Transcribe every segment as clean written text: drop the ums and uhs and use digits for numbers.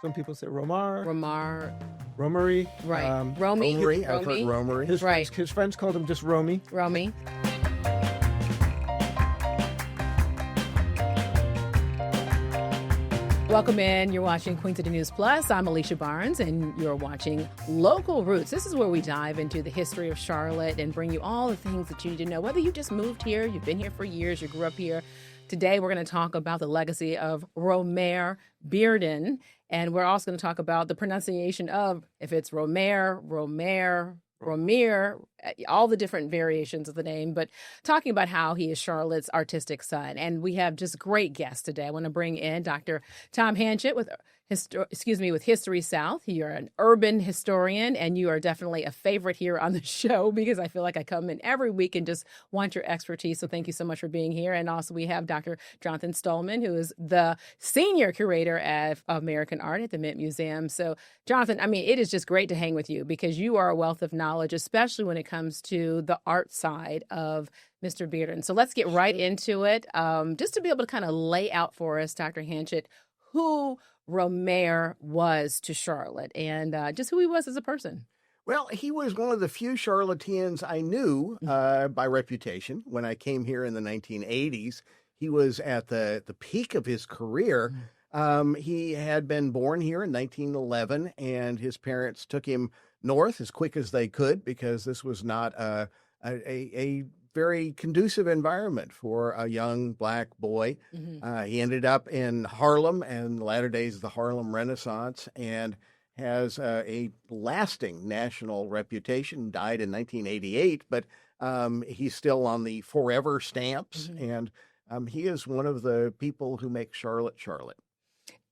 Some people say Romare, Romare, Romare. right? Romy, Romare, I've heard Romy, Romare. Right. His friends called him just Romy. Romy. Welcome in. You're watching Queen City News Plus. I'm Alicia Barnes, and you're watching Local Roots. This is where we dive into the history of Charlotte and bring you all the things that you need to know. Whether you just moved here, you've been here for years, you grew up here. Today, we're going to talk about the legacy of Romare Bearden, and we're also going to talk about the pronunciation of, if it's Romare, Romare, all the different variations of the name, but talking about how he is Charlotte's artistic son. And we have just great guests today. I want to bring in Dr. Tom Hanchett with History South. You're an urban historian, and you are definitely a favorite here on the show because I feel like I come in every week and just want your expertise. So thank you so much for being here. And also we have Dr. Jonathan Stolman, who is the senior curator of American art at the Mint Museum. So Jonathan, I mean, it is just great to hang with you because you are a wealth of knowledge, especially when it comes to the art side of Mr. Bearden. So let's get right into it. Just to be able to kind of lay out for us, Dr. Hanchett, who Romare was to Charlotte and just who he was as a person. Well, he was one of the few Charlotteans I knew by reputation. When I came here in the 1980s, he was at the peak of his career. He had been born here in 1911, and his parents took him north as quick as they could because this was not a very conducive environment for a young black boy. He ended up in Harlem and the latter days of the Harlem Renaissance and has a lasting national reputation, died in 1988, but he's still on the forever stamps. And he is one of the people who make Charlotte, Charlotte.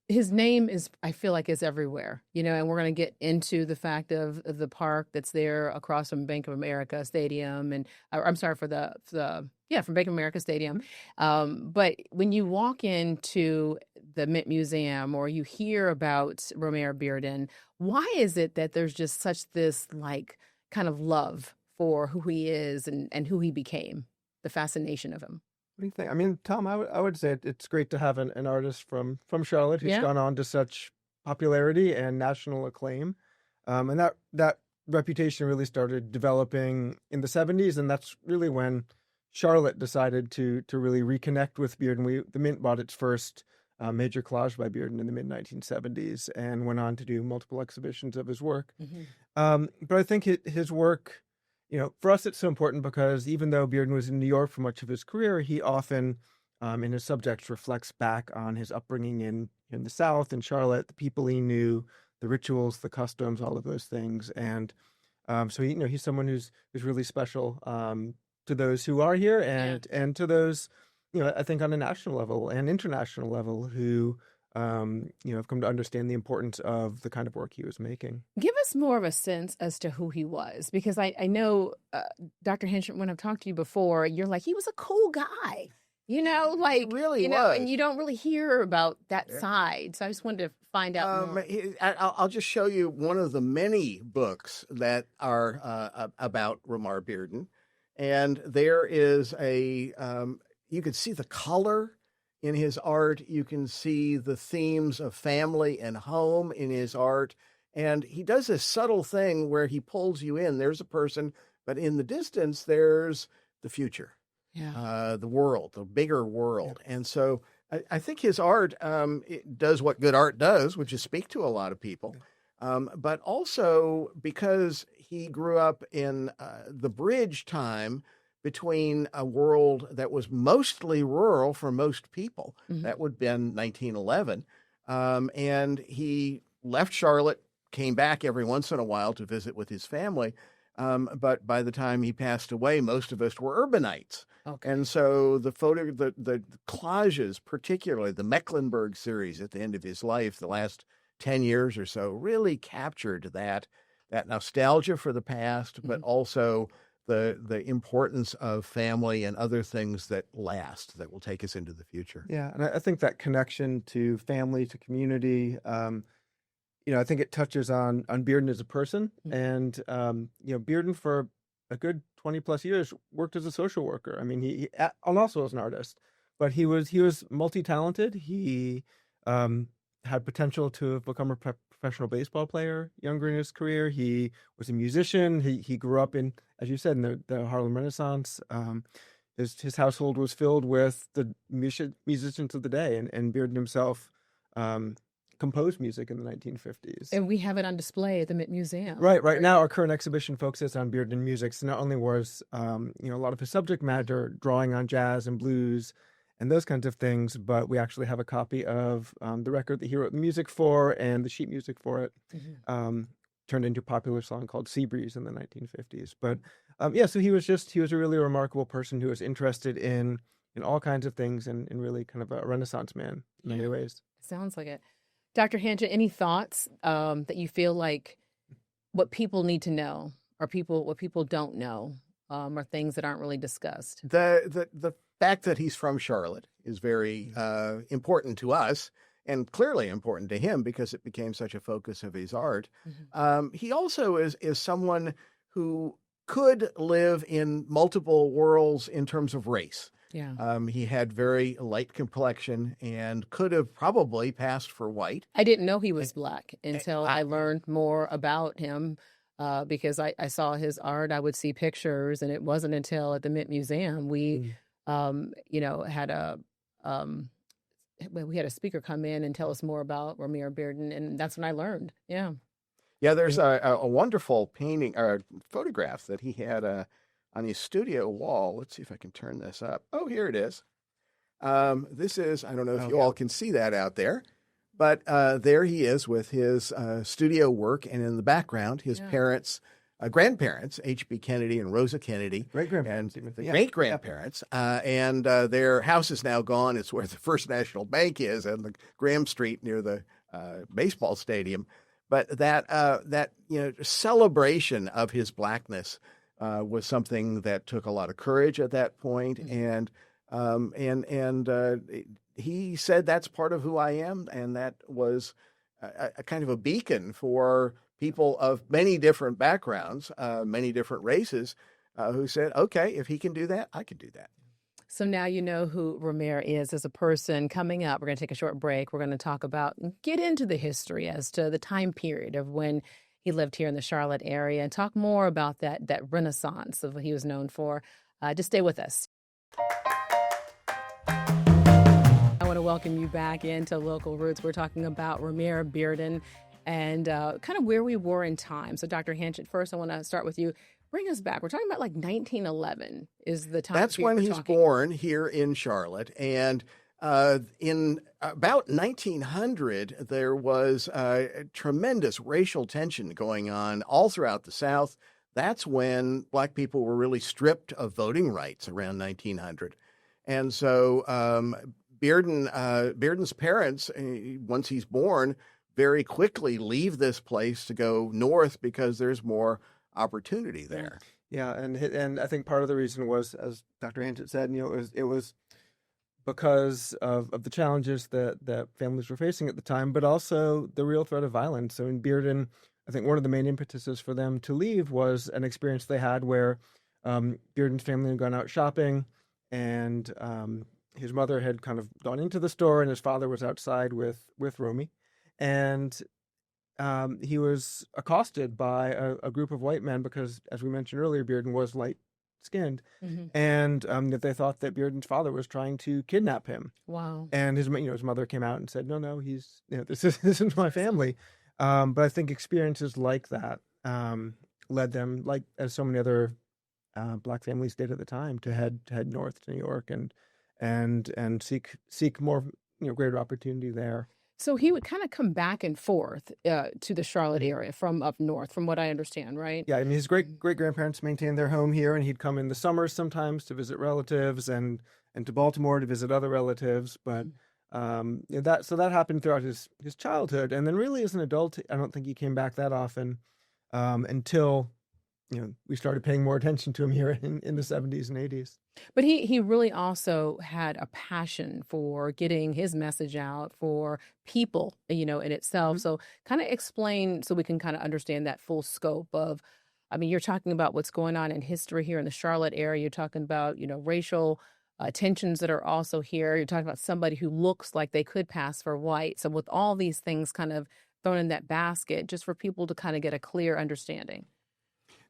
His name is, I feel like, is everywhere, and we're going to get into the fact of the park that's there across from Bank of America Stadium. And I'm sorry for from Bank of America Stadium. But when you walk into the Mint Museum or you hear about Romare Bearden, why is it that there's just such this kind of love for who he is and who he became, the fascination of him? What do you think? I mean, Tom, I would say it's great to have an artist from Charlotte who's gone on to such popularity and national acclaim. And that reputation really started developing in the 70s. And that's really when Charlotte decided to really reconnect with Bearden. The Mint bought its first major collage by Bearden in the mid-1970s and went on to do multiple exhibitions of his work. But I think his work, for us, it's so important because even though Bearden was in New York for much of his career, he often, in his subjects, reflects back on his upbringing in the South, in Charlotte, the people he knew, the rituals, the customs, all of those things. And so he's someone who's really special to those who are here and to those, I think on a national level and international level who have come to understand the importance of the kind of work he was making. Give us more of a sense as to who he was, because I know, Dr. Hensham, when I've talked to you before, you're like, he was a cool guy, really was. And you don't really hear about that side. So I just wanted to find out more. I'll just show you one of the many books that are about Romare Bearden. And there is you can see the color in his art. You can see the themes of family and home in his art. And he does this subtle thing where he pulls you in. There's a person, but in the distance, there's the future, the world, the bigger world. Yeah. And so I think his art it does what good art does, which is speak to a lot of people. But also because he grew up in the bridge time between a world that was mostly rural for most people. That would have been 1911. And he left Charlotte, came back every once in a while to visit with his family. But by the time he passed away, most of us were urbanites. Okay. And so the collages, particularly the Mecklenburg series at the end of his life, the last 10 years or so, really captured that nostalgia for the past, but also the importance of family and other things that last, that will take us into the future. Yeah, and I think that connection to family, to community, I think it touches on Bearden as a person. And, Bearden for a good 20 plus years worked as a social worker. I mean, he and also as an artist, but he was multi-talented. He had potential to have become a professional baseball player younger in his career. He was a musician. He grew up in, as you said, in the Harlem Renaissance. His household was filled with the musicians of the day, and Bearden himself composed music in the 1950s. And we have it on display at the Mint Museum. Right now, our current exhibition focuses on Bearden music. So not only was a lot of his subject matter drawing on jazz and blues and those kinds of things, but we actually have a copy of the record that he wrote the music for and the sheet music for it, turned into a popular song called Sea Breeze in the 1950s. But so he was a really remarkable person who was interested in all kinds of things and really kind of a Renaissance man in many ways. Sounds like it. Dr. Hanchett, any thoughts that you feel like what people need to know or what people don't know are things that aren't really discussed? The fact that he's from Charlotte is very important to us and clearly important to him because it became such a focus of his art. He also is someone who could live in multiple worlds in terms of race. Yeah. He had very light complexion and could have probably passed for white. I didn't know he was Black until I learned more about him because I saw his art. I would see pictures, and it wasn't until at the Mint Museum we, had we had a speaker come in and tell us more about Romare Bearden, and that's when I learned. Yeah. Yeah, there's a wonderful painting or photograph that he had on his studio wall. Let's see if I can turn this up. Oh, here it is. This is, I don't know if you all can see that out there, but there he is with his studio work, and in the background, his parents, grandparents, H.B. Kennedy and Rosa Kennedy. Great-grandparents. And the great-grandparents. And their house is now gone. It's where the First National Bank is and the Graham Street near the baseball stadium. But that celebration of his Blackness was something that took a lot of courage at that point, and he said that's part of who I am, and that was a kind of a beacon for people of many different backgrounds, many different races, who said, okay, if he can do that, I can do that. So now you know who Romare is as a person. Coming up, we're going to take a short break. We're going to talk about, get into the history as to the time period of when he lived here in the Charlotte area and talk more about that renaissance of what he was known for. Just stay with us. I want to welcome you back into Local Roots. We're talking about Romare Bearden and kind of where we were in time. So Dr. Hanchett, first I want to start with you. Bring us back. We're talking about like 1911 is the time. That's when he's born here in Charlotte. And in about 1900, there was a tremendous racial tension going on all throughout the South. That's when Black people were really stripped of voting rights around 1900. And so Bearden's parents, once he's born, very quickly leave this place to go north because there's more opportunity there. Yeah, and I think part of the reason was, as Dr. Hanchett said, it was because of the challenges that families were facing at the time, but also the real threat of violence. So in Bearden, I think one of the main impetuses for them to leave was an experience they had where Bearden's family had gone out shopping, and his mother had kind of gone into the store, and his father was outside with Romy, and he was accosted by a group of white men because, as we mentioned earlier, Bearden was light-skinned, and that they thought that Bearden's father was trying to kidnap him. Wow! And his mother came out and said, "No, he's this isn't my family." But I think experiences like that led them, like as so many other Black families did at the time, to head north to New York and seek more greater opportunity there. So he would kind of come back and forth to the Charlotte area from up north, from what I understand, right? Yeah, I mean, his great-grandparents maintained their home here, and he'd come in the summers sometimes to visit relatives and to Baltimore to visit other relatives. But that happened throughout his childhood. And then really as an adult, I don't think he came back that often until we started paying more attention to him here in the 70s and 80s. But he really also had a passion for getting his message out for people, in itself. So kind of explain so we can kind of understand that full scope of, I mean, you're talking about what's going on in history here in the Charlotte area. You're talking about, racial tensions that are also here. You're talking about somebody who looks like they could pass for white. So with all these things kind of thrown in that basket, just for people to kind of get a clear understanding.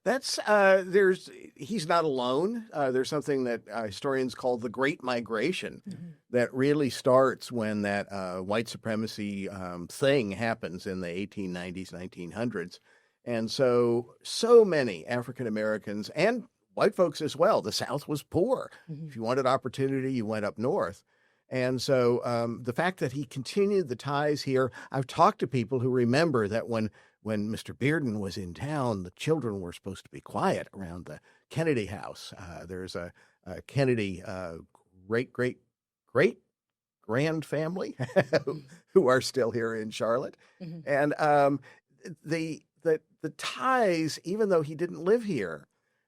He's not alone. There's something that historians call the Great Migration that really starts when that white supremacy thing happens in the 1890s, 1900s. And so many African Americans and white folks as well. The South was poor. If you wanted opportunity, you went up north. And so the fact that he continued the ties here, I've talked to people who remember that when Mr. Bearden was in town, the children were supposed to be quiet around the Kennedy house. There's a Kennedy great grand family who are still here in Charlotte. And the ties, even though he didn't live here,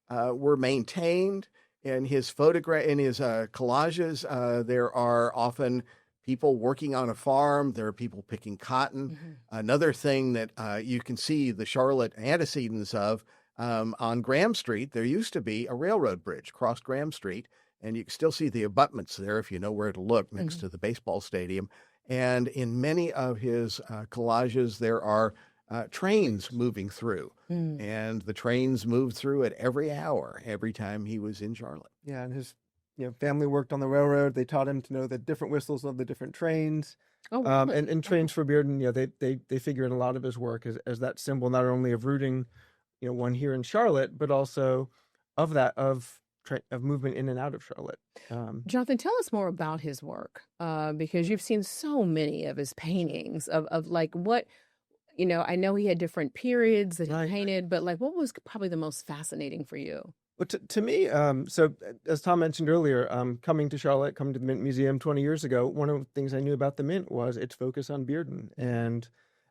were maintained. In his collages, there are often people working on a farm. There are people picking cotton. Another thing that you can see the Charlotte antecedents of on Graham Street, there used to be a railroad bridge across Graham Street, and you can still see the abutments there if you know where to look next to the baseball stadium. And in many of his collages, there are trains moving through, and the trains moved through at every hour, every time he was in Charlotte. Yeah, and his family worked on the railroad. They taught him to know the different whistles of the different trains. And trains for Bearden, they figure in a lot of his work as that symbol not only of rooting, one here in Charlotte, but also of movement in and out of Charlotte. Jonathan, tell us more about his work, because you've seen so many of his paintings of like what. I know he had different periods that he painted, but like, what was probably the most fascinating for you? Well, to me, so as Tom mentioned earlier, coming to Charlotte, coming to the Mint Museum 20 years ago, one of the things I knew about the Mint was its focus on Bearden, and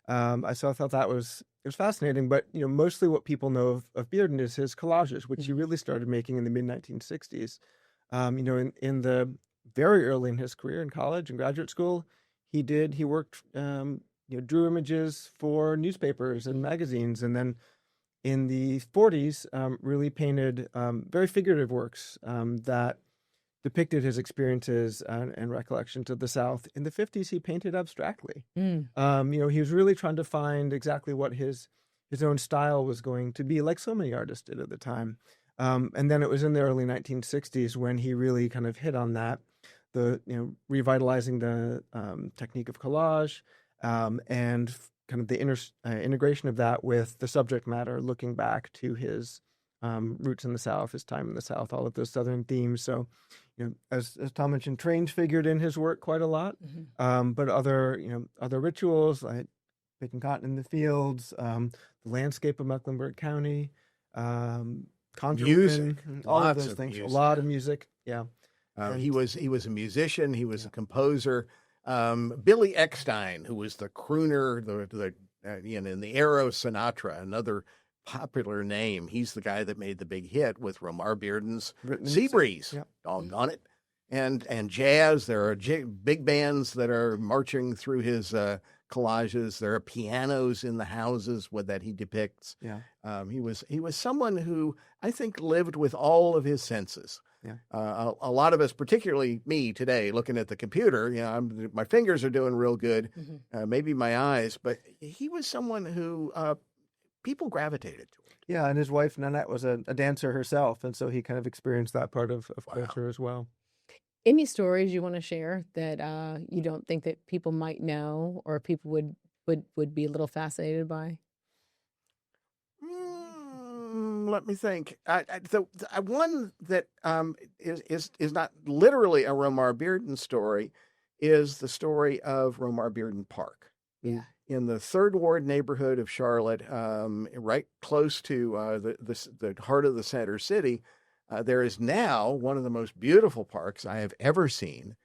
I thought that it was fascinating. But mostly what people know of Bearden is his collages, which he really started making in the mid 1960s. In the very early in his career in college and graduate school, he worked. Drew images for newspapers and magazines, and then in the 40s, really painted very figurative works that depicted his experiences and recollections of the South. In the 50s, he painted abstractly. He was really trying to find exactly what his own style was going to be, like so many artists did at the time. And then it was in the early 1960s when he really kind of hit on that, revitalizing the technique of collage. And kind of the integration of that with the subject matter, looking back to his roots in the South, his time in the South, all of those Southern themes. So, as Tom mentioned, trains figured in his work quite a lot, but other rituals like picking cotton in the fields, the landscape of Mecklenburg County, music, all of those things, a lot of music. Yeah. He was a musician. He was a composer. Billy Eckstine, who was the crooner, in the era of Sinatra, another popular name. He's the guy that made the big hit with Romare Bearden's Sea Breeze. Yep. Doggone it. And jazz. There are big bands that are marching through his collages. There are pianos in the houses that he depicts. Yeah. He was someone who I think lived with all of his senses. Yeah. A lot of us, particularly me today, looking at the computer, my fingers are doing real good, maybe my eyes, but he was someone who people gravitated to. Yeah, and his wife, Nanette, was a dancer herself, and so he kind of experienced that part of culture as well. Any stories you want to share that you don't think that people might know or people would be a little fascinated by? Let me think. The one that is not literally a Romare Bearden story is the story of Romare Bearden Park. Yeah. In the Third Ward neighborhood of Charlotte, right close to the heart of the center city, there is now one of the most beautiful parks I have ever seen.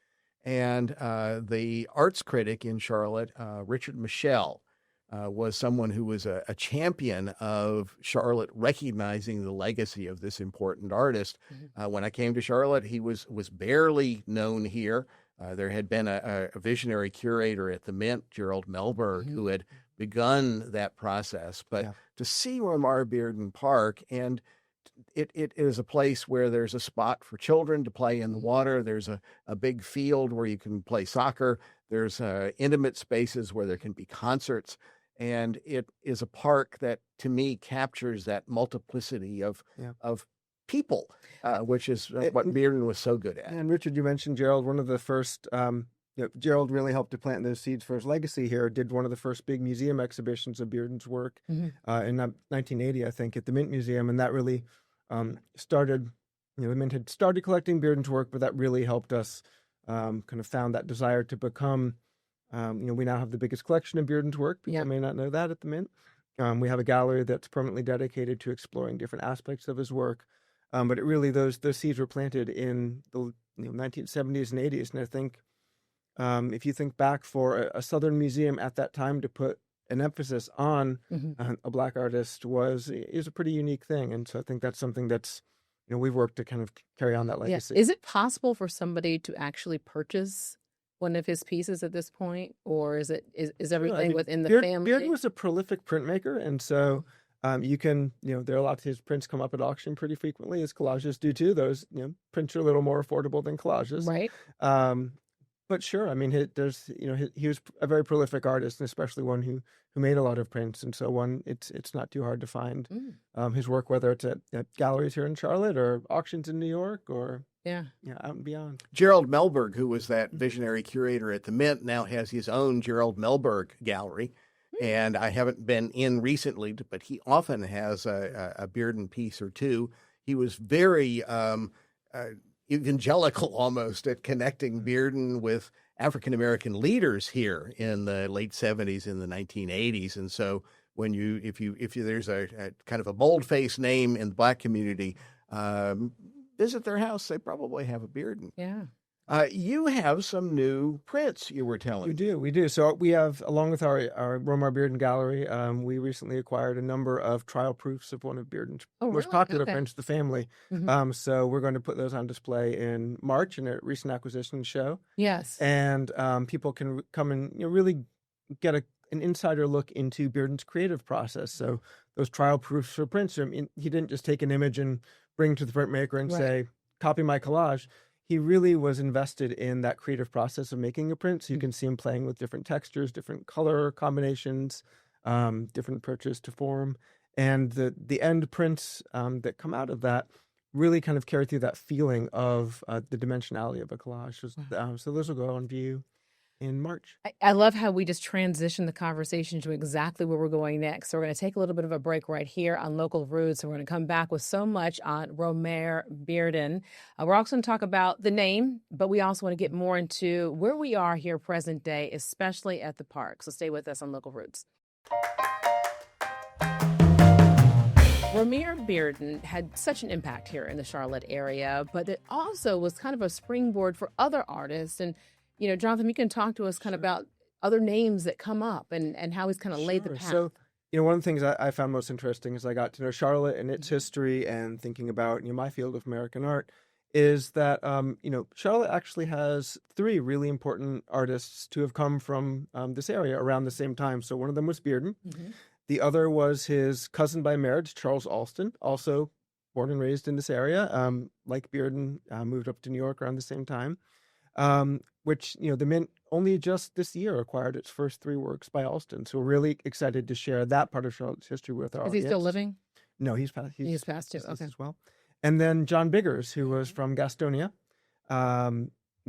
And the arts critic in Charlotte, Richard Michel, was someone who was a champion of Charlotte recognizing the legacy of this important artist. When I came to Charlotte, he was barely known here. There had been a visionary curator at the Mint, Gerald Melberg, who had begun that process. But to see Romare Bearden Park and it is a place where there's a spot for children to play in the water. There's a big field where you can play soccer. There's intimate spaces where there can be concerts. And it is a park that, to me, captures that multiplicity of people, which is what Bearden was so good at. And Richard, you mentioned Gerald, one of the first. Gerald really helped to plant those seeds for his legacy here. Did one of the first big museum exhibitions of Bearden's work in 1980, I think, at the Mint Museum, and that really started. The Mint had started collecting Bearden's work, but that really helped us kind of found that desire to become. We now have the biggest collection of Bearden's work. People may not know that at the Mint. We have a gallery that's permanently dedicated to exploring different aspects of his work. But it really, those seeds were planted in the 1970s and 80s. And I think if you think back for a Southern museum at that time to put an emphasis on a Black artist is a pretty unique thing. And so I think that's something that's, we've worked to kind of carry on that legacy. Is it possible for somebody to actually purchase one of his pieces at this point, or is everything within the family? Bearden was a prolific printmaker, and so you can, there are a lot of his prints come up at auction pretty frequently, as collages do too. Those, prints are a little more affordable than collages, right? But sure, I mean, he was a very prolific artist, and especially one who made a lot of prints, and so it's not too hard to find his work, whether it's at galleries here in Charlotte or auctions in New York or out and beyond. Gerald Melberg, who was that visionary curator at the Mint, now has his own Gerald Melberg gallery. And I haven't been in recently, but he often has a Bearden piece or two. He was very evangelical almost at connecting Bearden with African-American leaders here in the late 70s and the 1980s. And so when if there's a kind of a bold-faced name in the Black community, visit their house, they probably have a Bearden. Yeah. You have some new prints, you were telling me. We do. So we have, along with our Romare Bearden gallery, we recently acquired a number of trial proofs of one of Bearden's most popular prints, The Family. So we're going to put those on display in March in a recent acquisition show. Yes. And people can come and really get an insider look into Bearden's creative process. So those trial proofs for prints, he didn't just take an image and bring to the printmaker and say, copy my collage. He really was invested in that creative process of making a print. So you can see him playing with different textures, different color combinations, different approaches to form. And the end prints that come out of that really kind of carry through that feeling of the dimensionality of a collage. So those will go on view in March. I love how we just transition the conversation to exactly where we're going next. So we're going to take a little bit of a break right here on Local Roots. And we're going to come back with so much on Romare Bearden. We're also going to talk about the name, but we also want to get more into where we are here present day, especially at the park. So stay with us on Local Roots. Romare Bearden had such an impact here in the Charlotte area, but it also was kind of a springboard for other artists. And Jonathan, you can talk to us kind of about other names that come up and how he's kind of laid the path. So, one of the things I found most interesting as I got to know Charlotte and its history and thinking about, my field of American art is that, Charlotte actually has three really important artists to have come from this area around the same time. So one of them was Bearden. The other was his cousin by marriage, Charles Alston, also born and raised in this area. Like Bearden, moved up to New York around the same time. Which, the Mint only just this year acquired its first three works by Alston. So we're really excited to share that part of Charlotte's history with our audience. Is he still living? No, he's passed. He's passed too, okay. As well. And then John Biggers, who was from Gastonia.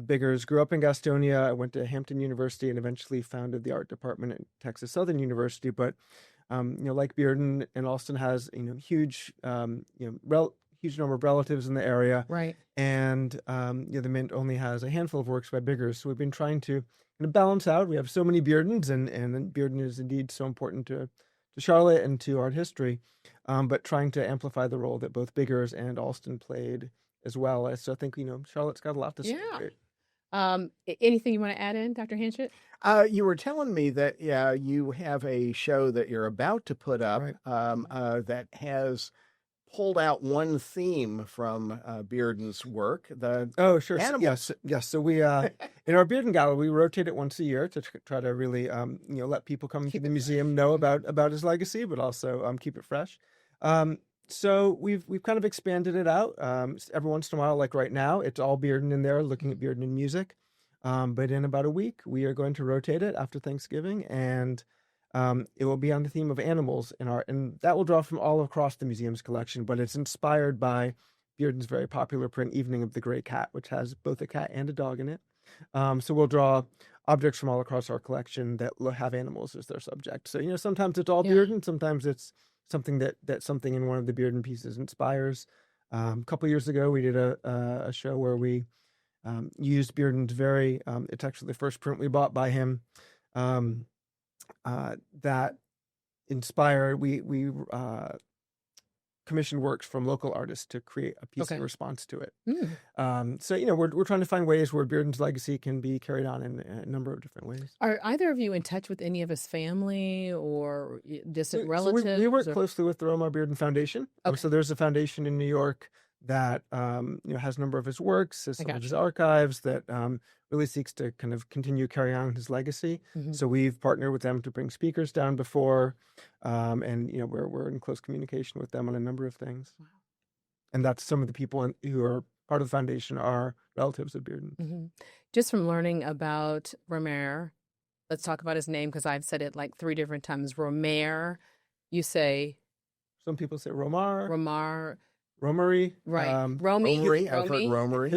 Biggers grew up in Gastonia, went to Hampton University, and eventually founded the art department at Texas Southern University. But, like Bearden and Alston has, huge number of relatives in the area. Right. And, the Mint only has a handful of works by Biggers. So we've been trying to balance out. We have so many Beardens, and Bearden is indeed so important to Charlotte and to art history, but trying to amplify the role that both Biggers and Alston played as well. So I think, Charlotte's got a lot to celebrate. Anything you want to add in, Dr. Hanchett? You were telling me that, you have a show that you're about to put up that has pulled out one theme from Bearden's work. Sure. Yes. So we, in our Bearden Gallery, we rotate it once a year to try to really, let people come to the museum know about his legacy, but also keep it fresh. So we've kind of expanded it out. Every once in a while, like right now, it's all Bearden in there, looking at Bearden in music. But in about a week, we are going to rotate it after Thanksgiving, and it will be on the theme of animals and that will draw from all across the museum's collection. But it's inspired by Bearden's very popular print, Evening of the Gray Cat, which has both a cat and a dog in it. So we'll draw objects from all across our collection that have animals as their subject. So sometimes it's all Bearden, sometimes it's something that something in one of the Bearden pieces inspires. A couple years ago, we did a show where we used Bearden's it's actually the first print we bought by him that inspired. We commissioned works from local artists to create a piece in response to it. So we're trying to find ways where Bearden's legacy can be carried on in a number of different ways. Are either of you in touch with any of his family or distant relatives? So we work closely with the Romare Bearden Foundation. So there's a foundation in New York that has a number of his works, has some of his archives, that really seeks to kind of continue carrying on his legacy. So we've partnered with them to bring speakers down before, and we're in close communication with them on a number of things. Wow. And that's some of the people who are part of the foundation are relatives of Bearden. Just from learning about Romare, let's talk about his name because I've said it like 3 different times. Romare, you say. Some people say Romare. Romare. Right. Romare. I've heard Romare.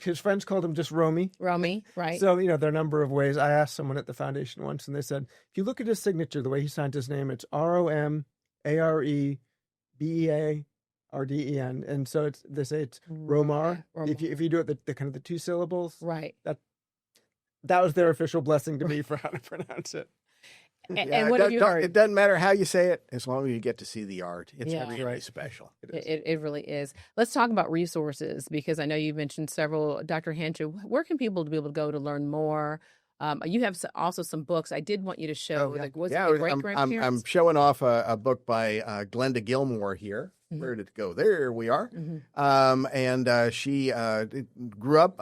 His friends called him just Romy. Romy, right. So, there are a number of ways. I asked someone at the foundation once, and they said, if you look at his signature, the way he signed his name, it's Romareberden. And so they say it's Romare. If you do it the kind of the 2 syllables. Right. That was their official blessing to me for how to pronounce it. And what have you heard? It doesn't matter how you say it, as long as you get to see the art. It's really special. It really is. Let's talk about resources, because I know you mentioned several. Dr. Hancher, where can people be able to go to learn more? You have also some books. I did want you to show. I'm showing off a book by Glenda Gilmore here. Where did it go? There we are. And she grew up,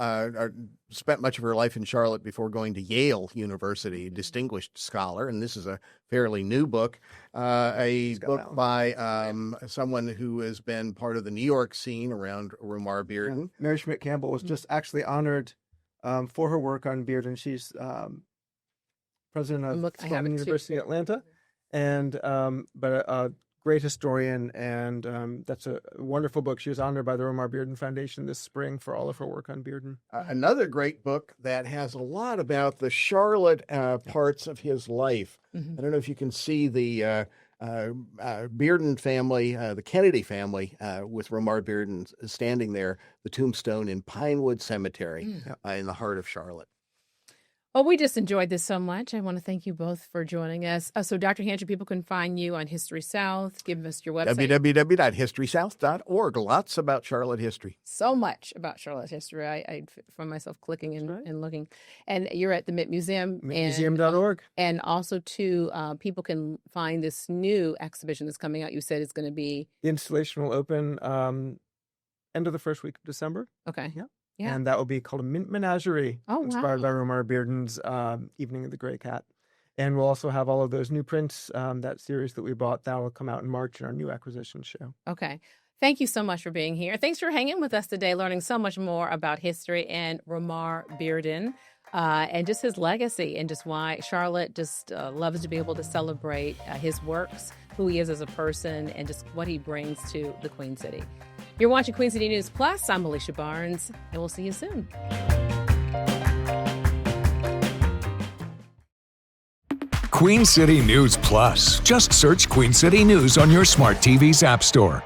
spent much of her life in Charlotte before going to Yale University, distinguished scholar. And this is a fairly new book, book by someone who has been part of the New York scene around Romare Bearden. Mary Schmidt Campbell was just actually honored for her work on Bearden. She's president of Spelman University in Atlanta, and but a great historian, and that's a wonderful book. She was honored by the Romare Bearden Foundation this spring for all of her work on Bearden. Another great book that has a lot about the Charlotte parts of his life. I don't know if you can see the Bearden family, the Kennedy family, with Romare Bearden standing there, the tombstone in Pinewood Cemetery in the heart of Charlotte. Well, we just enjoyed this so much. I want to thank you both for joining us. So, Dr. Hancher, people can find you on History South. Give us your website. www.historysouth.org. Lots about Charlotte history. So much about Charlotte history. I find myself clicking and looking. And you're at the Mint Museum. Museum.org. And also, too, people can find this new exhibition that's coming out. You said it's going to be... The installation will open end of the first week of December. Okay. Yeah. And that will be called a Mint Menagerie, inspired by Romare Bearden's Evening of the Gray Cat. And we'll also have all of those new prints, that series that we bought, that will come out in March in our new acquisition show. Okay. Thank you so much for being here. Thanks for hanging with us today, learning so much more about history and Romare Bearden and just his legacy, and just why Charlotte just loves to be able to celebrate his works, who he is as a person, and just what he brings to the Queen City. You're watching Queen City News Plus. I'm Alicia Barnes, and we'll see you soon. Queen City News Plus. Just search Queen City News on your smart TV's app store.